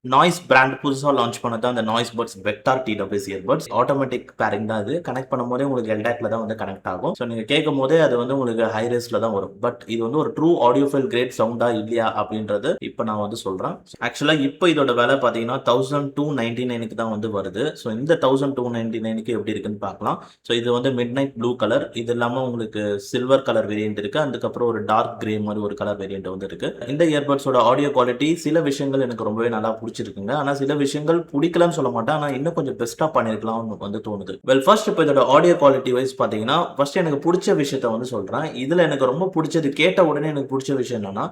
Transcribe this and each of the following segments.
Noise brand புதுசா launch பண்ணது தான் அந்த Noise Buds Vector TWS earbuds. Automatic pairing தான் இது. கனெக்ட் பண்ணும்போதே உங்களுக்கு எல்டாக்ல தான் வந்து கனெக்ட் ஆகும். ஸோ நீங்க கேட்கும்போதே அது வந்து உங்களுக்கு ஹை ரேஸ்ல தான் வரும். பட் இது வந்து ஒரு ட்ரூ ஆடியோஃபைல் கிரேட் சவுண்டா இல்லையா அப்படின்றது இப்போ நான் வந்து சொல்றேன். ஆக்சுவலா இப்போ இதோட விலை பார்த்தீங்கன்னா 1299க்கு தான் வந்து வருது. ஸோ இந்த 1299க்கு எப்படி இருக்குன்னு பார்க்கலாம். ஸோ இது வந்து மிட் நைட் ப்ளூ கலர். இது இல்லாமல் உங்களுக்கு சில்வர் கலர் வேரியன்ட் இருக்கு. அதுக்கப்புறம் ஒரு டார்க் கிரே மாதிரி ஒரு கலர் வேரியன்ட் வந்து இருக்கு. இந்த இயர்பட்ஸோட ஆடியோ குவாலிட்டி சில விஷயங்கள் எனக்கு ரொம்பவே நல்லா பிடிச்சிருக்குங்க. ஆனா சில விஷயங்கள் பிடிக்கலன்னு சொல்ல மாட்டேன். ஆனா இன்னும் கொஞ்சம் பெஸ்ட்டா பண்ணியிருக்கலாம்னு வந்து தோணுது. வெல் ஃபர்ஸ்ட் இப்போ இதோட ஆடியோ குவாலிட்டி வைஸ் பார்த்தீங்கன்னா, ஃபர்ஸ்ட் எனக்கு பிடிச்ச விஷயத்த வந்து சொல்றேன். இதுல எனக்கு ரொம்ப பிடிச்சது கேட்ட உடனே எனக்கு பிடிச்ச விஷயம் என்னன்னா,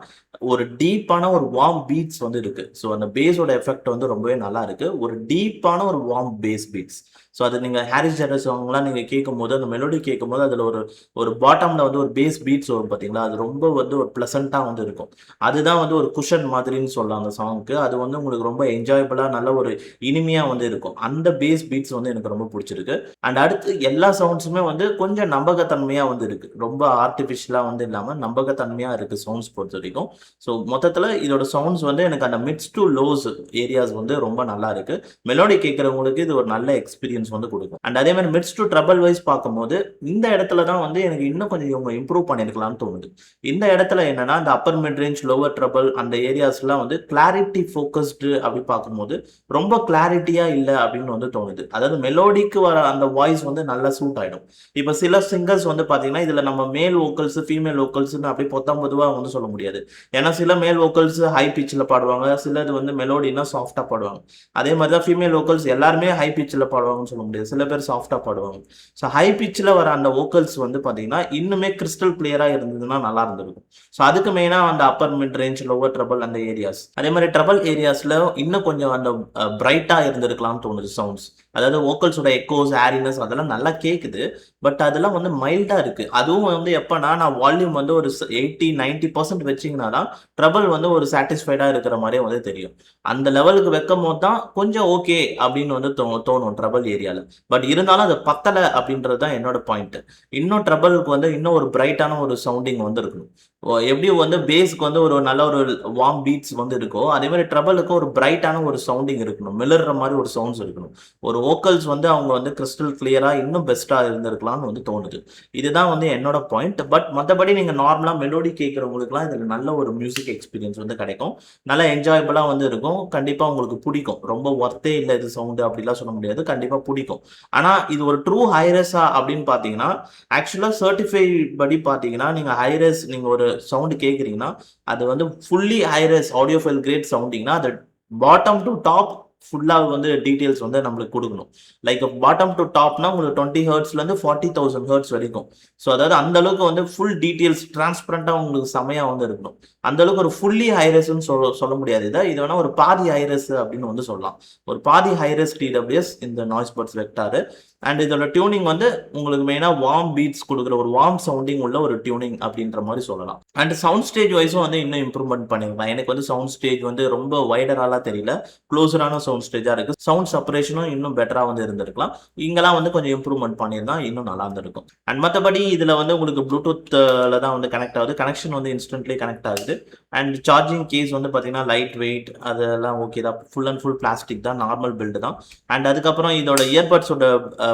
ஒரு டீப்பான ஒரு வார்ம் பீட்ஸ் வந்து இருக்கு. ஸோ அந்த பேஸோட எஃபெக்ட் வந்து ரொம்பவே நல்லா இருக்கு. ஒரு டீப்பான ஒரு வார்ம் பேஸ் பீட்ஸ். ஸோ அது நீங்க ஹாரிஸ் ஜெயராஜ் சாங்லாம் நீங்க கேட்கும்போது, அந்த மெலோடி கேட்கும்போது அதுல ஒரு ஒரு பாட்டம்ல வந்து ஒரு பேஸ் பீட்ஸ் வரும் பார்த்தீங்களா? அது ரொம்ப வந்து ஒரு பிளசன்ட்டா வந்து இருக்கும். அதுதான் வந்து ஒரு குஷன் மாதிரின்னு சொல்லலாம் அந்த சாங்க்கு. அது வந்து உங்களுக்கு ரொம்ப என்ஜாயபிளா நல்ல ஒரு இனிமையா வந்து இருக்கும். அந்த பேஸ் பீட்ஸ் வந்து எனக்கு ரொம்ப புடிச்சிருக்கு. அண்ட் அடுத்து எல்லா சவுண்ட்ஸுமே வந்து கொஞ்சம் நம்பகத்தன்மையா வந்து இருக்கு. ரொம்ப ஆர்டிஃபிஷியலா வந்து இல்லாம நம்பகத்தன்மையா இருக்கு சவுண்ட்ஸ் பொறுத்தவரைக்கும். ஸோ மொத்தத்துல இதோட சவுண்ட்ஸ் வந்து எனக்கு அந்த மிட்ஸ் டூ லோஸ் ஏரியாஸ் வந்து ரொம்ப நல்லா இருக்கு. மெலோடி கேட்கிறவங்களுக்கு இது ஒரு நல்ல எக்ஸ்பீரியன்ஸ் வந்து கொடுக்கும். அண்ட் அதே மாதிரி மிட்ஸ் டு ட்ரபிள் வைஸ் பார்க்கும்போது இந்த இடத்துல தான் வந்து எனக்கு இன்னும் கொஞ்சம் இவங்க இம்ப்ரூவ் பண்ணிருக்கலாம்னு தோணுது. இந்த இடத்துல என்னன்னா இந்த upper mid range lower treble அந்த ஏரியாஸ்லாம் வந்து கிளாரிட்டி ஃபோக்கஸ்டு அப்படி பார்க்கும்போது ரொம்ப கிளாரிட்டியா இல்லை அப்படின்னு வந்து தோணுது. அதாவது மெலோடிக்கு வர அந்த வாய்ஸ் வந்து நல்லா சூட் ஆயிடும். இப்ப சில சிங்கர்ஸ் வந்து பாத்தீங்கன்னா இதுல நம்ம மேல் வோக்கல்ஸ் ஃபீமேல் வோக்கல்ஸ்னு அப்படி பொத்தாம் பொதுவா வந்து சொல்ல முடியாது. ஏன்னா சில மேல் வோக்கல்ஸ் ஹை பிச்சில் பாடுவாங்க, சிலது வந்து மெலோடினா சாஃப்டா பாடுவாங்க. அதே மாதிரி தான் ஃபீமேல் வோக்கல்ஸ் எல்லாருமே ஹை பிச்சில் பாடுவாங்கன்னு சொல்ல முடியாது. சில பேர் சாஃப்டா பாடுவாங்க. ஸோ ஹை பிச்சில் வர அந்த வோக்கல்ஸ் வந்து பாத்தீங்கன்னா இன்னுமே கிறிஸ்டல் கிளியரா இருந்ததுன்னா நல்லா இருந்திருக்கும். ஸோ அதுக்கு மெயினா அந்த upper mid range lower treble அந்த ஏரியாஸ். அதே மாதிரி ட்ரபிள் ஏரியாஸ்ல இன்னும் கொஞ்சம் அந்த பிரைட்டா இருந்திருக்கலாம்னு தோணுது சவுண்ட்ஸ். அதாவது வோக்கல்ஸோட எக்கோஸ் ஹேரினஸ் அதெல்லாம் நல்லா கேக்குது. பட் அதெல்லாம் வந்து மைல்டா இருக்கு. அதுவும் வந்து எப்பனா நான் வால்யூம் வந்து ஒரு 80-90% வச்சீங்கன்னா தான் ட்ரபிள் வந்து ஒரு சாட்டிஸ்ஃபைடா இருக்கிற மாதிரியே வந்து தெரியும். அந்த லெவலுக்கு வைக்கும் போது தான் கொஞ்சம் ஓகே அப்படின்னு வந்து தோணும் ட்ரபிள் ஏரியால. பட் இருந்தாலும் அது பத்தல அப்படின்றது தான் என்னோட பாயிண்ட். இன்னும் ட்ரபிளுக்கு வந்து இன்னும் ஒரு பிரைட்டான ஒரு சவுண்டிங் வந்து இருக்கணும். எப்படி வந்து பேஸ்க்கு வந்து ஒரு நல்ல ஒரு வார்ம் பீட்ஸ் வந்து இருக்கோ அதே மாதிரி ட்ரபிளுக்கு ஒரு பிரைட்டான ஒரு சவுண்டிங் இருக்கணும். மிளற மாதிரி ஒரு சவுண்ட்ஸ் இருக்கணும். ஒரு வோக்கல்ஸ் வந்து அவங்க வந்து கிறிஸ்டல் கிளியரா இன்னும் பெஸ்டா இருந்திருக்கலாம்னு வந்து தோணுது. இதுதான் வந்து என்னோட பாயிண்ட். பட் மற்றபடி நீங்க நார்மலா மெலோடி கேட்கறவங்களுக்குலாம் இதுல நல்ல ஒரு மியூசிக் எக்ஸ்பீரியன்ஸ் வந்து கிடைக்கும். நல்லா என்ஜாயபிளா வந்து இருக்கும். கண்டிப்பா உங்களுக்கு பிடிக்கும். ரொம்ப ஒர்த்தே இல்லை இது சவுண்டு அப்படிலாம் சொல்ல முடியாது. கண்டிப்பா பிடிக்கும். ஆனா இது ஒரு ட்ரூ ஹைரஸா அப்படின்னு பாத்தீங்கன்னா ஆக்சுவலா சர்டிஃபை படி பாத்தீங்கன்னா நீங்க ஹைரஸ் நீங்க ஒரு சவுண்ட் கேக்குறீங்கன்னா அது வந்து ஃபுல்லி ஹைரஸ் ஆடியோஃபைல் கிரேட் சவுண்டிங்னா அது பாட்டம் டு டாப் ஃபுல்லா வந்து டீடைல்ஸ் வந்து நம்மளுக்கு கொடுக்கணும். லைக் பாட்டம் டு டாப்னா உங்களுக்கு 20 ஹெர்ட்ஸ்ல இருந்து 40,000 ஹெர்ட்ஸ் வரைக்கும். ஸோ அதாவது அந்த அளவுக்கு வந்து ஃபுல் டீடைல்ஸ் டிரான்ஸ்பரண்டா உங்களுக்கு செமையா வந்து இருக்கணும். அந்த அளவுக்கு ஒரு ஃபுல்லி ஹைரஸ்ன்னு சொல்ல முடியாது. இது வேணா ஒரு பாதி ஹைரஸ் அப்படின்னு வந்து சொல்லலாம். ஒரு பாதி ஹைரஸ் டிடபிள்யூஎஸ் இந்த நாய்ஸ் பட்ஸ் வெக்டார். அண்ட் இதோட டியூனிங் வந்து உங்களுக்கு மெயினா வார்ம் பீட்ஸ் கொடுக்குற ஒரு வார்ம் சவுண்டிங் உள்ள ஒரு டியூனிங் அப்படின்ற மாதிரி சொல்லலாம். அண்ட் சவுண்ட் ஸ்டேஜ் வைஸும் வந்து இன்னும் இம்ப்ரூவ்மெண்ட் பண்ணிருக்கலாம். எனக்கு வந்து சவுண்ட் ஸ்டேஜ் வந்து ரொம்ப வைடராலாம் தெரியல. க்ளோஸரான சவுண்ட் ஸ்டேஜா இருக்கு. சவுண்ட் செப்பரேஷனும் இன்னும் பெட்டரா வந்து இருந்திருக்கலாம். இங்கெல்லாம் வந்து கொஞ்சம் இம்ப்ரூவ்மெண்ட் பண்ணியிருந்தா இன்னும் நல்லா இருந்திருக்கும். அண்ட் மற்றபடி இதுல வந்து உங்களுக்கு ப்ளூடூத்ல தான் வந்து கனெக்ட் ஆகுது. கனெக்ஷன் வந்து இன்ஸ்டன்ட்லி கனெக்ட் ஆகுது. அண்ட் சார்ஜிங் கேஸ் வந்து பாத்தீங்கன்னா லைட் வெயிட் அதெல்லாம் ஓகே தான். ஃபுல் அண்ட் ஃபுல் பிளாஸ்டிக் தான். நார்மல் பில்டு தான். அண்ட் அதுக்கப்புறம் இதோட இயர்பட்ஸோட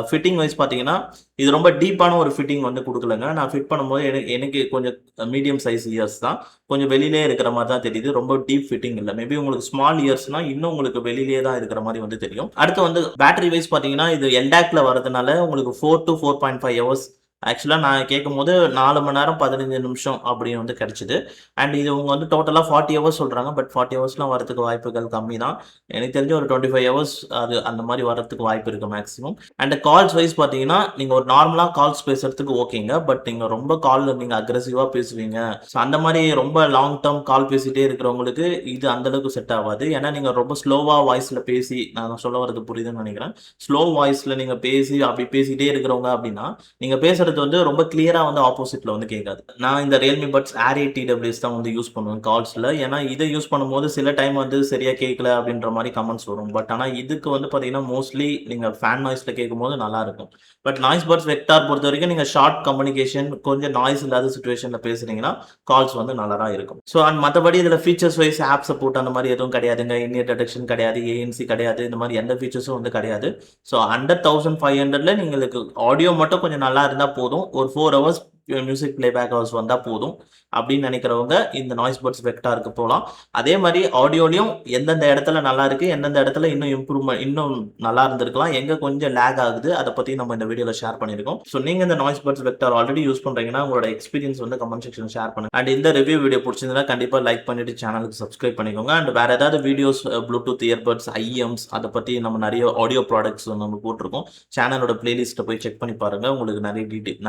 ஃபிட்டிங் வைஸ் பாத்தீங்கன்னா இது ரொம்ப டீப்பான ஒரு ஃபிட்டிங் வந்து கொடுக்கலங்க. நான் ஃபிட் பண்ணும்போது எனக்கு கொஞ்சம் மீடியம் சைஸ் இயர்ஸ் தான். கொஞ்சம் வெளியிலே இருக்கிற மாதிரி தான் தெரியுது. ரொம்ப டீப் ஃபிட்டிங் இல்லை. மேபி உங்களுக்கு ஸ்மால் இயர்ஸ்னா இன்னும் உங்களுக்கு வெளியிலே தான் இருக்கிற மாதிரி வந்து தெரியும். அடுத்து வந்து பேட்டரி வைஸ் பாத்தீங்கன்னா இது எல்டாக்ல வரதுனால உங்களுக்கு 4 to 4.5 ஹவர்ஸ் ஆக்சுவலா நான் கேட்கும்போது 4 மணி நேரம் 15 நிமிஷம் அப்படின்னு வந்து கிடைச்சது. அண்ட் இது உங்க வந்து டோட்டலா 40 ஹவர்ஸ் சொல்றாங்க. பட் 40 ஹவர்ஸ்லாம் வரதுக்கு வாய்ப்புகள் கம்மி தான். எனக்கு தெரிஞ்ச ஒரு 25 ஹவர்ஸ் அது அந்த மாதிரி வரதுக்கு வாய்ப்பு இருக்கு மேக்ஸிமம். அண்ட் கால்ஸ் வைஸ் பாத்தீங்கன்னா நீங்க ஒரு நார்மலா கால்ஸ் பேசுறதுக்கு ஓகேங்க. பட் நீங்க ரொம்ப கால் நீங்க அக்ரெசிவா பேசுவீங்க. ஸோ அந்த மாதிரி ரொம்ப லாங் டேர்ம் கால் பேசிட்டே இருக்கிறவங்களுக்கு இது அந்த அளவுக்கு செட் ஆகாது. ஏன்னா நீங்க ரொம்ப ஸ்லோவா வாய்ஸ்ல பேசி நான் சொல்ல வரது புரியுதுன்னு நினைக்கிறேன். ஸ்லோ வாய்ஸ்ல நீங்க பேசி அப்படி பேசிட்டே இருக்கிறவங்க அப்படின்னா நீங்க பேசுறது பேசுறது வந்து ரொம்ப கிளியரா வந்து ஆப்போசிட்ல வந்து கேட்காது. நான் இந்த Realme Buds Air 8 TWS தான் வந்து யூஸ் பண்ணுவேன் கால்ஸ்ல. ஏன்னா இத யூஸ் பண்ணும்போது சில டைம் வந்து சரியா கேட்கல அப்படின்ற மாரி கமெண்ட்ஸ் வரும். பட் ஆனா இதுக்கு வந்து பார்த்தீங்கன்னா, மோஸ்ட்லி நீங்க ஃபேன் நாய்ஸ்ல கேட்கும்போது நல்லாருக்கும். பட் நாய்ஸ் பட்ஸ் வெக்டார் பொறுத்தவரைக்கும் நீங்க ஷார்ட் கம்யூனிகேஷன் கொஞ்சம் நாய்ஸ் இல்லாத சிச்சுவேஷன்ல பேசுறீங்கன்னா, கால்ஸ் வந்து நல்லா தான் இருக்கும். ஸோ அண்ட் மத்தபடி இதுல ஃபீச்சர்ஸ் வைஸ் ஆப் சப்போர்ட் அந்த மாரி எதுவும் கிடையாதுங்க. இன் இயர் டிடெக்ஷன் கிடையாது, ANC கிடையாது. இந்த மாரி எந்த ஃபீச்சர்ஸும் வந்து கிடையாது. ஸோ அண்டர் 1500ல நீங்களுக்கு ஆடியோ மட்டும் கொஞ்சம் நல்லா இருந்தா போதும். ஒரு 4 ஹவர்ஸ் மியூசிக் பிளேபேக் ஹவர்ஸ் வந்தா போதும். அப்படின்னு நினைக்கிறவங்க இந்த நாய்ஸ் பட்ஸ் வெக்டாருக்கு போலாம். அதே மாரி ஆடியோலயும் எந்தெந்த இடத்துல நல்லா இருக்கு, எந்தெந்த இடத்துல இன்னும் நல்லா இருந்திருக்கலாம், எங்க கொஞ்சம் லேக் ஆகுது, அத பத்தி நம்ம இந்த வீடியோல ஷேர் பண்ணியிருக்கோம். ஸோ நீங்க இந்த Noise Buds Vector already use பண்றீங்கன்னா, உங்களோட எக்ஸ்பீரியன்ஸ் வந்து கமெண்ட் செக்ஷன்ல ஷேர் பண்ணுங்க. அண்ட் இந்த ரிவ்யூ வீடியோ பிடிச்சிருந்தா கண்டிப்பா லைக் பண்ணிட்டு சேனலுக்கு சப்ஸ்கிரைப் பண்ணிக்கோங்க. அண்ட் வேற ஏதாவது வீடியோஸ் ப்ளூடூத் இயர்பட்ஸ், IEMs அத பத்தி நம்ம நிறைய ஆடியோ ப்ராடக்ட்ஸ் நம்ம போட்டிருக்கோம். சேனலோட பிளேலிஸ்ட்டை போய் செக் பண்ணி பாருங்க. உங்களுக்கு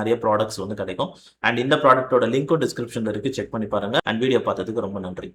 நிறைய ப்ராடக்ட்ஸ் வந்து கிடைக்கும். அண்ட் இந்த ப்ராடக்ட்டோட லிங்க்கும் டிஸ்கிரிப்ஷன்ல இருக்கு. செக் பண்ணி பாருங்க. அண்ட் வீடியோ பார்த்ததுக்கு ரொம்ப நன்றி.